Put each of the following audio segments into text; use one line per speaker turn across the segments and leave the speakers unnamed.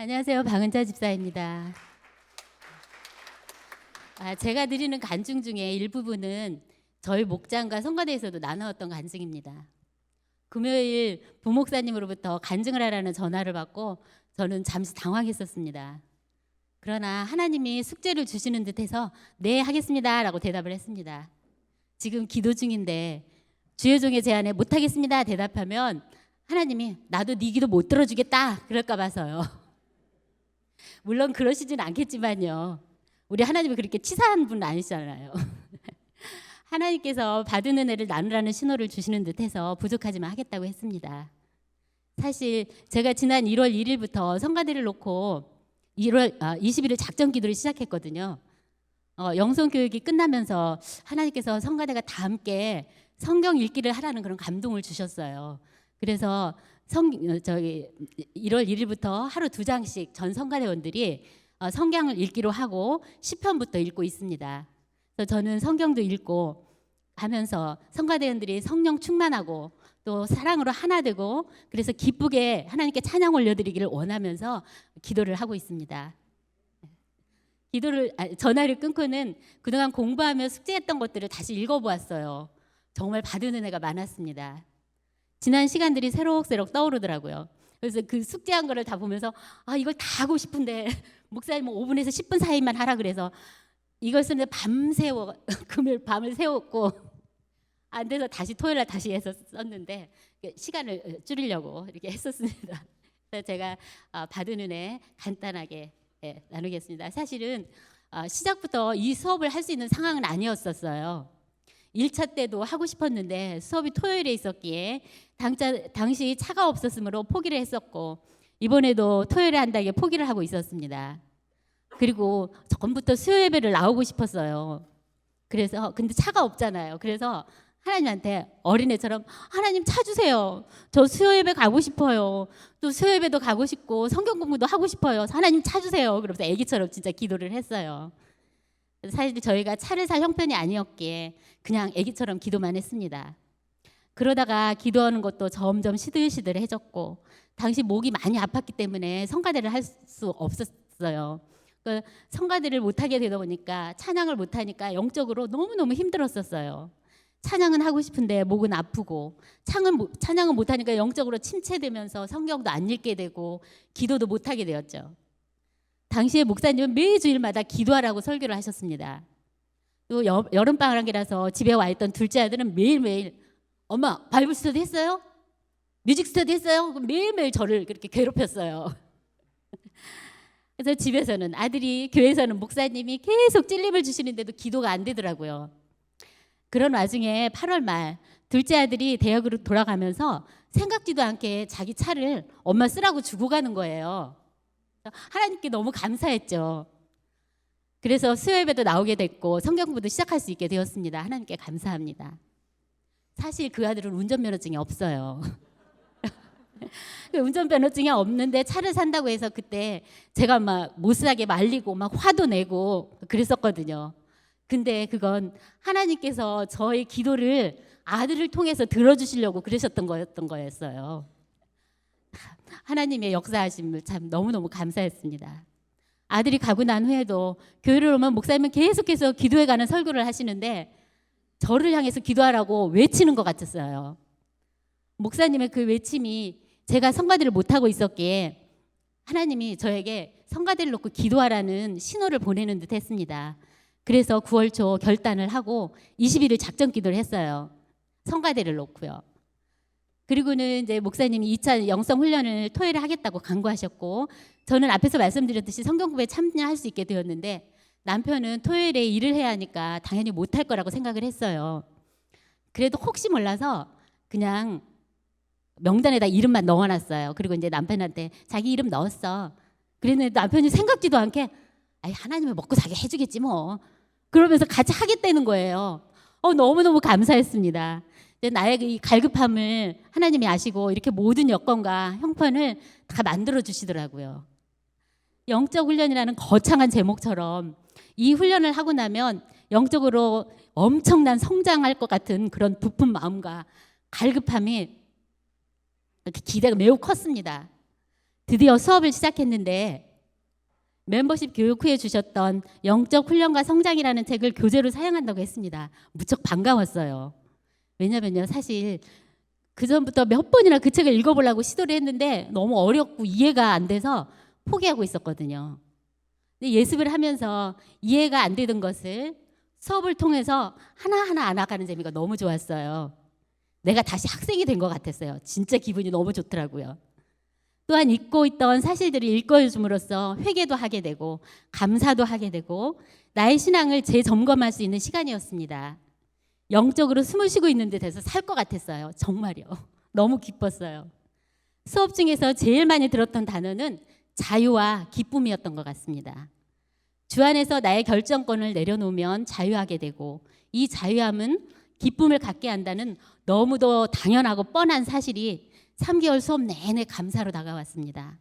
안녕하세요. 박은자 집사입니다. 제가 드리는 간증 중에 일부분은 저희 목장과 성가대에서도 나누었던 간증입니다. 금요일 부목사님으로부터 간증을 하라는 전화를 받고 저는 잠시 당황했었습니다. 그러나 하나님이 숙제를 주시는 듯해서 네, 하겠습니다 라고 대답을 했습니다. 지금 기도 중인데 주의 종의 제안에 못하겠습니다 대답하면 하나님이 나도 네 기도 못 들어주겠다 그럴까 봐서요. 물론 그러시진 않겠지만요. 우리 하나님이 그렇게 치사한 분 아니잖아요. 하나님께서 받은 은혜를 나누라는 신호를 주시는 듯해서 부족하지만 하겠다고 했습니다. 사실 제가 지난 1월 1일부터 성가대를 놓고 20일을 작전 기도를 시작했거든요. 영성 교육이 끝나면서 하나님께서 성가대가 다 함께 성경 읽기를 하라는 그런 감동을 주셨어요. 그래서 1월 1일부터 하루 2장씩 전 성가대원들이 성경을 읽기로 하고 시편부터 읽고 있습니다. 그래서 저는 성경도 읽고 하면서 성가대원들이 성령 충만하고 또 사랑으로 하나 되고 그래서 기쁘게 하나님께 찬양 올려드리기를 원하면서 기도를 하고 있습니다. 전화를 끊고는 그동안 공부하며 숙제했던 것들을 다시 읽어보았어요. 정말 받은 은혜가 많았습니다. 지난 시간들이 새록새록 떠오르더라고요. 그래서 그 숙제한 거를 다 보면서 이걸 다 하고 싶은데 목사님 5분에서 10분 사이만 하라 그래서 이걸 쓰는데 금요일 밤을 새웠고 안 돼서 다시 토요일날 다시 해서 썼는데 시간을 줄이려고 이렇게 했었습니다. 그래서 제가 받은 은혜 간단하게 나누겠습니다. 사실은 시작부터 이 수업을 할 수 있는 상황은 아니었었어요. 1차 때도 하고 싶었는데 수업이 토요일에 있었기에 당시 차가 없었으므로 포기를 했었고 이번에도 토요일에 한다기에 포기를 하고 있었습니다. 그리고 전부터 수요 예배를 나오고 싶었어요. 그래서 근데 차가 없잖아요. 그래서 하나님한테 어린애처럼 하나님 차 주세요. 저 수요 예배 가고 싶어요. 또 수요 예배도 가고 싶고 성경 공부도 하고 싶어요. 하나님 차 주세요. 그러면서 애기처럼 진짜 기도를 했어요. 사실 저희가 차를 살 형편이 아니었기에 그냥 애기처럼 기도만 했습니다. 그러다가 기도하는 것도 점점 시들시들해졌고 당시 목이 많이 아팠기 때문에 성가대를 할 수 없었어요. 성가대를 못하게 되다 보니까 찬양을 못하니까 영적으로 너무너무 힘들었었어요. 찬양은 하고 싶은데 목은 아프고 찬양은 못하니까 영적으로 침체되면서 성경도 안 읽게 되고 기도도 못하게 되었죠. 당시에 목사님은 매 주일마다 기도하라고 설교를 하셨습니다. 또 여름방학이라서 집에 와 있던 둘째 아들은 매일매일 엄마 바이블 스터디 했어요? 뮤직 스터디 했어요? 매일매일 저를 그렇게 괴롭혔어요. 그래서 집에서는 아들이 교회에서는 목사님이 계속 찔림을 주시는데도 기도가 안 되더라고요. 그런 와중에 8월 말 둘째 아들이 대학으로 돌아가면서 생각지도 않게 자기 차를 엄마 쓰라고 주고 가는 거예요. 하나님께 너무 감사했죠. 그래서 수요 예배도 나오게 됐고 성경 공부도 시작할 수 있게 되었습니다. 하나님께 감사합니다. 사실 그 아들은 운전면허증이 없어요. 운전면허증이 없는데 차를 산다고 해서 그때 제가 막 못사게 말리고 막 화도 내고 그랬었거든요. 근데 그건 하나님께서 저의 기도를 아들을 통해서 들어주시려고 그러셨던 거였어요. 하나님의 역사하심을 참 너무너무 감사했습니다. 아들이 가고 난 후에도 교회를 오면 목사님은 계속해서 기도해가는 설교를 하시는데 저를 향해서 기도하라고 외치는 것 같았어요. 목사님의 그 외침이 제가 성가대를 못하고 있었기에 하나님이 저에게 성가대를 놓고 기도하라는 신호를 보내는 듯 했습니다. 그래서 9월 초 결단을 하고 20일을 작전 기도를 했어요. 성가대를 놓고요. 그리고는 이제 목사님이 2차 영성 훈련을 토요일에 하겠다고 강구하셨고 저는 앞에서 말씀드렸듯이 성경 공부에 참여할 수 있게 되었는데 남편은 토요일에 일을 해야 하니까 당연히 못할 거라고 생각을 했어요. 그래도 혹시 몰라서 그냥 명단에다 이름만 넣어놨어요. 그리고 이제 남편한테 자기 이름 넣었어. 그랬는데 남편이 생각지도 않게 하나님은 먹고 사게 해주겠지 뭐. 그러면서 같이 하겠다는 거예요. 너무너무 감사했습니다. 나의 이 갈급함을 하나님이 아시고 이렇게 모든 여건과 형편을 다 만들어 주시더라고요. 영적 훈련이라는 거창한 제목처럼 이 훈련을 하고 나면 영적으로 엄청난 성장할 것 같은 그런 부푼 마음과 갈급함이 기대가 매우 컸습니다. 드디어 수업을 시작했는데 멤버십 교육 후에 주셨던 영적 훈련과 성장이라는 책을 교재로 사용한다고 했습니다. 무척 반가웠어요. 왜냐면요, 사실 그 전부터 몇 번이나 그 책을 읽어보려고 시도를 했는데 너무 어렵고 이해가 안 돼서 포기하고 있었거든요. 근데 예습을 하면서 이해가 안 되던 것을 수업을 통해서 하나하나 알아가는 재미가 너무 좋았어요. 내가 다시 학생이 된 것 같았어요. 진짜 기분이 너무 좋더라고요. 또한 잊고 있던 사실들을 일깨워줌으로써 회개도 하게 되고 감사도 하게 되고 나의 신앙을 재점검할 수 있는 시간이었습니다. 영적으로 숨을 쉬고 있는 듯해서 살 것 같았어요. 정말요. 너무 기뻤어요. 수업 중에서 제일 많이 들었던 단어는 자유와 기쁨이었던 것 같습니다. 주 안에서 나의 결정권을 내려놓으면 자유하게 되고 이 자유함은 기쁨을 갖게 한다는 너무도 당연하고 뻔한 사실이 3개월 수업 내내 감사로 다가왔습니다.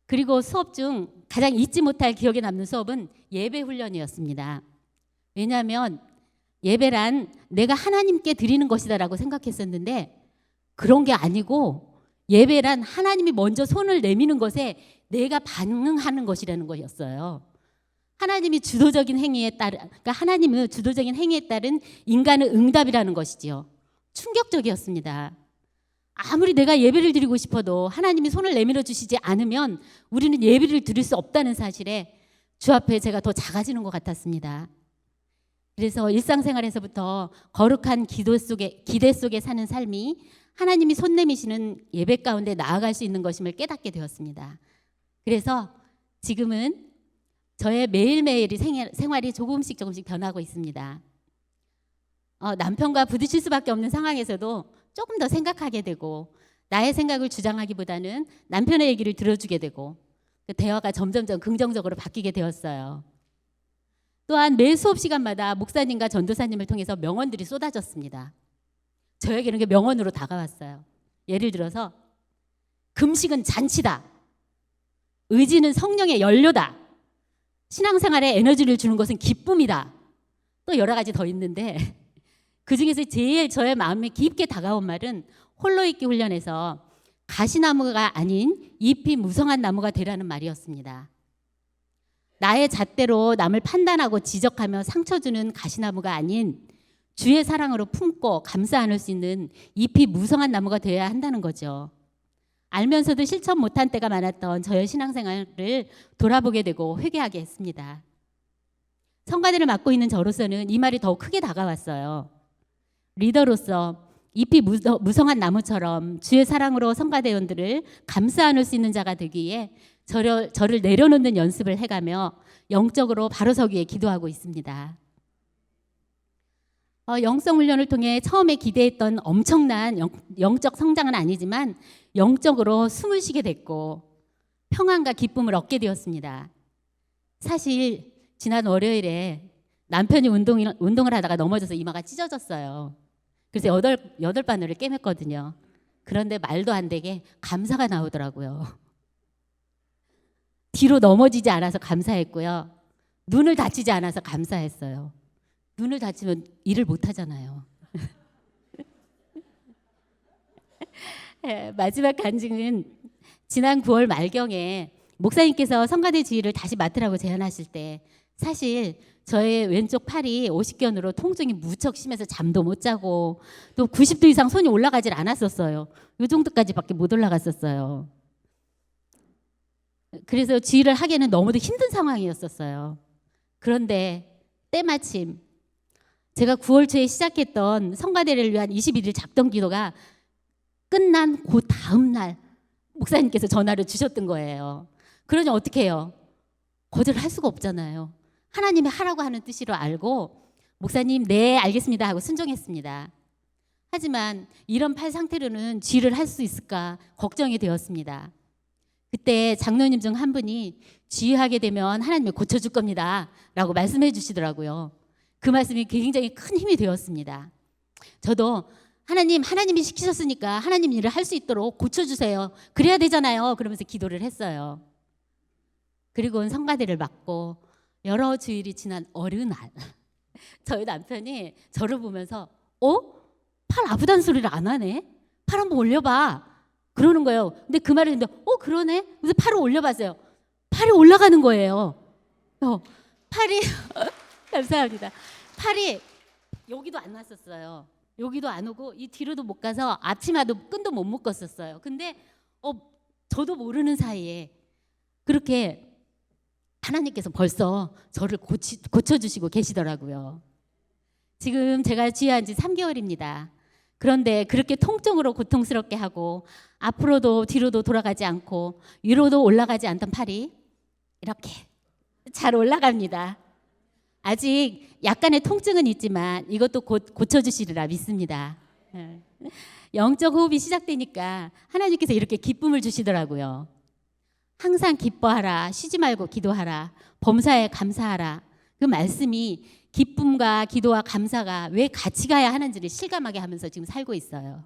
그리고 수업 중 가장 잊지 못할 기억에 남는 수업은 예배 훈련이었습니다. 왜냐하면 예배란 내가 하나님께 드리는 것이다라고 생각했었는데 그런 게 아니고 예배란 하나님이 먼저 손을 내미는 것에 내가 반응하는 것이라는 것이었어요. 하나님이 주도적인 행위에 따른, 그러니까 하나님은 주도적인 행위에 따른 인간의 응답이라는 것이지요. 충격적이었습니다. 아무리 내가 예배를 드리고 싶어도 하나님이 손을 내밀어 주시지 않으면 우리는 예배를 드릴 수 없다는 사실에 주 앞에 제가 더 작아지는 것 같았습니다. 그래서 일상생활에서부터 거룩한 기대 속에 사는 삶이 하나님이 손 내미시는 예배 가운데 나아갈 수 있는 것임을 깨닫게 되었습니다. 그래서 지금은 저의 매일매일의 생활이 조금씩 변하고 있습니다. 남편과 부딪힐 수밖에 없는 상황에서도 조금 더 생각하게 되고 나의 생각을 주장하기보다는 남편의 얘기를 들어주게 되고 대화가 점점 긍정적으로 바뀌게 되었어요. 또한 매 수업 시간마다 목사님과 전도사님을 통해서 명언들이 쏟아졌습니다. 저에게는 그 명언으로 다가왔어요. 예를 들어서 금식은 잔치다. 의지는 성령의 연료다. 신앙생활에 에너지를 주는 것은 기쁨이다. 또 여러 가지 더 있는데 그중에서 제일 저의 마음에 깊게 다가온 말은 홀로 있기 훈련에서 가시나무가 아닌 잎이 무성한 나무가 되라는 말이었습니다. 나의 잣대로 남을 판단하고 지적하며 상처 주는 가시나무가 아닌 주의 사랑으로 품고 감싸 안을 수 있는 잎이 무성한 나무가 되어야 한다는 거죠. 알면서도 실천 못한 때가 많았던 저의 신앙생활을 돌아보게 되고 회개하게 했습니다. 성가대를 맡고 있는 저로서는 이 말이 더욱 크게 다가왔어요. 리더로서 잎이 무성한 나무처럼 주의 사랑으로 성가대원들을 감싸 안을 수 있는 자가 되기 위해 저를 내려놓는 연습을 해가며 영적으로 바로 서기 위해 기도하고 있습니다. 영성훈련을 통해 처음에 기대했던 엄청난 영적 성장은 아니지만 영적으로 숨을 쉬게 됐고 평안과 기쁨을 얻게 되었습니다. 사실 지난 월요일에 남편이 운동을 하다가 넘어져서 이마가 찢어졌어요. 그래서 여덟 바늘을 꿰맸거든요. 그런데 말도 안 되게 감사가 나오더라고요. 뒤로 넘어지지 않아서 감사했고요. 눈을 다치지 않아서 감사했어요. 눈을 다치면 일을 못 하잖아요. 마지막 간증은 지난 9월 말경에 목사님께서 성가대 지휘를 다시 맡으라고 제안하실 때 사실 저의 왼쪽 팔이 오십견으로 통증이 무척 심해서 잠도 못 자고 또 90도 이상 손이 올라가질 않았었어요. 이 정도까지밖에 못 올라갔었어요. 그래서 지휘를 하기에는 너무도 힘든 상황이었었어요. 그런데 때마침 제가 9월 초에 시작했던 성가대를 위한 21일 작동 기도가 끝난 그 다음 날 목사님께서 전화를 주셨던 거예요. 그러니 어떻게 해요? 거절할 수가 없잖아요. 하나님이 하라고 하는 뜻으로 알고 목사님 네 알겠습니다 하고 순종했습니다. 하지만 이런 팔 상태로는 지휘를 할 수 있을까 걱정이 되었습니다. 그때 장로님 중 한 분이 지휘하게 되면 하나님이 고쳐줄 겁니다 라고 말씀해 주시더라고요. 그 말씀이 굉장히 큰 힘이 되었습니다. 저도 하나님이 시키셨으니까 하나님 일을 할 수 있도록 고쳐주세요. 그래야 되잖아요. 그러면서 기도를 했어요. 그리고는 성가대를 맡고 여러 주일이 지난 어느 날 저희 남편이 저를 보면서 팔 아프다는 소리를 안 하네? 팔 한번 올려봐. 그러는 거예요. 근데 그 말을 듣는데 그러네. 그래서 팔을 올려봤어요. 팔이 올라가는 거예요. 팔이 감사합니다. 팔이 여기도 안 왔었어요. 여기도 안 오고 이 뒤로도 못 가서 앞치마도 끈도 못 묶었었어요. 근데 저도 모르는 사이에 그렇게 하나님께서 벌써 저를 고쳐주시고 계시더라고요. 지금 제가 주의한 지 3개월입니다. 그런데 그렇게 통증으로 고통스럽게 하고 앞으로도 뒤로도 돌아가지 않고 위로도 올라가지 않던 팔이 이렇게 잘 올라갑니다. 아직 약간의 통증은 있지만 이것도 곧 고쳐주시리라 믿습니다. 영적 호흡이 시작되니까 하나님께서 이렇게 기쁨을 주시더라고요. 항상 기뻐하라, 쉬지 말고 기도하라, 범사에 감사하라. 그 말씀이 기쁨과 기도와 감사가 왜 같이 가야 하는지를 실감하게 하면서 지금 살고 있어요.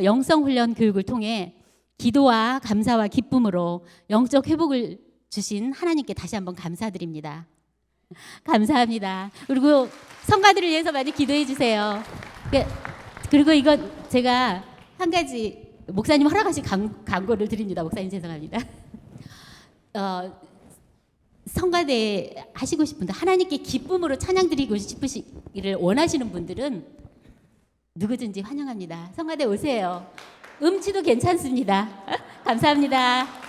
영성훈련 교육을 통해 기도와 감사와 기쁨으로 영적 회복을 주신 하나님께 다시 한번 감사드립니다. 감사합니다. 그리고 성가들을 위해서 많이 기도해 주세요. 그리고 이건 제가 한 가지 목사님 허락하신 광고를 드립니다. 목사님 죄송합니다. 성가대 하시고 싶은 분들, 하나님께 기쁨으로 찬양 드리고 싶으시기를 원하시는 분들은 누구든지 환영합니다. 성가대 오세요. 음치도 괜찮습니다. 감사합니다.